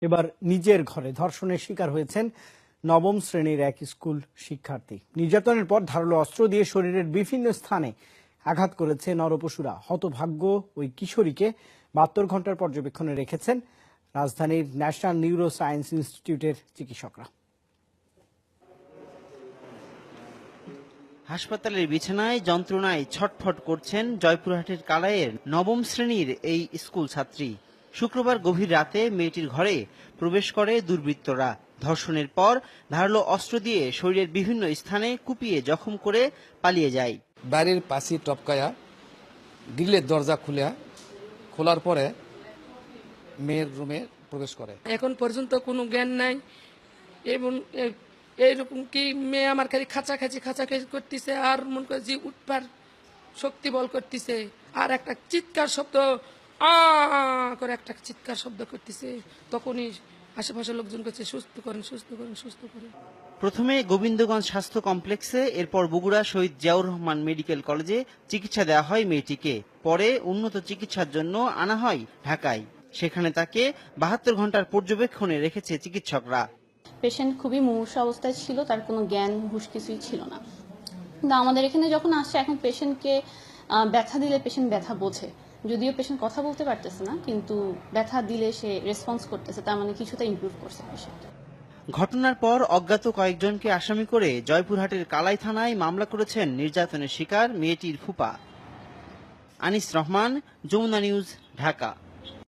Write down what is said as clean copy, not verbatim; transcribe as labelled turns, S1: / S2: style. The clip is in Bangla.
S1: এবার নিজের ঘরে ধর্ষণের শিকার হয়েছেন নবম শ্রেণীর এক স্কুল শিক্ষার্থী। নির্যাতনের পর ধারালো অস্ত্র দিয়ে শরীরের বিভিন্ন স্থানে আঘাত করেছে নরপশুরা। হতভাগ্য ওই কিশোরীকে 72 ঘন্টার পর্যবেক্ষণে রেখেছেন রাজধানীর ন্যাশনাল নিউরো সায়েন্স ইনস্টিটিউটের চিকিৎসকরা।
S2: হাসপাতালের বিছানায় যন্ত্রণায় ছটফট করছেন জয়পুরহাটের কালাইয়ের নবম শ্রেণীর এই স্কুল ছাত্রী। শুক্রবার গভীর রাতে মেয়েটির ঘরে প্রবেশ করে দুর্বৃত্তরা। ধর্ষণের পর ধারালো অস্ত্র দিয়ে শরীরের বিভিন্ন স্থানে কুপিয়ে জখম করে পালিয়ে যায়।
S3: বাড়ির পাশে টপকায়া গ্রিলের দরজা খোলার পরে মেয়ের রুমে প্রবেশ করে।
S4: এখন পর্যন্ত কোনো জ্ঞান নাই এবং এইরকম কি মেয়ে আমার খালি খাঁচাখাচি করতেছে, আর মন করে যে উঠবার শক্তি বল করতেছে, আর একটা চিৎকার শব্দ করে একটা চিৎকার শব্দ করতেছে। তখনই আশেপাশের লোকজন কাছে সুস্থ করেন, সুস্থ করেন, সুস্থ করেন।
S2: প্রথমে গোবিন্দগঞ্জ স্বাস্থ্য কমপ্লেক্সে, এরপর বগুড়া শহীদ জিয়াউর রহমান মেডিকেল কলেজে চিকিৎসা দেওয়া হয় মেয়েটিকে। পরে উন্নত চিকিৎসার জন্য আনা হয় ঢাকায়। সেখানে তাকে 72 ঘন্টার পর্যবেক্ষণে রেখেছে চিকিৎসকরা।
S5: পেশেন্ট খুবই মুমূর্ষু অবস্থায় ছিল, তার কোনো জ্ঞান হুঁশ কিছুই ছিল না। কিন্তু আমাদের এখানে যখন আসছে, এখন পেশেন্টকে ব্যথা দিলে পেশেন্ট ব্যথা বোঝে। যদিও পেশেন্ট কথা বলতে পারতেছে না, কিন্তু ব্যথা দিলে সে রেসপন্স করতেছে, তার মানে কিছুটা ইমপ্রুভ করছে পেশেন্ট।
S2: ঘটনার পর অজ্ঞাত কয়েকজনকে আসামি করে জয়পুরহাটের কালাই থানায় মামলা করেছেন নির্যাতনের শিকার মেয়েটির ফুপা। আনিস রহমান, যমুনা নিউজ, ঢাকা।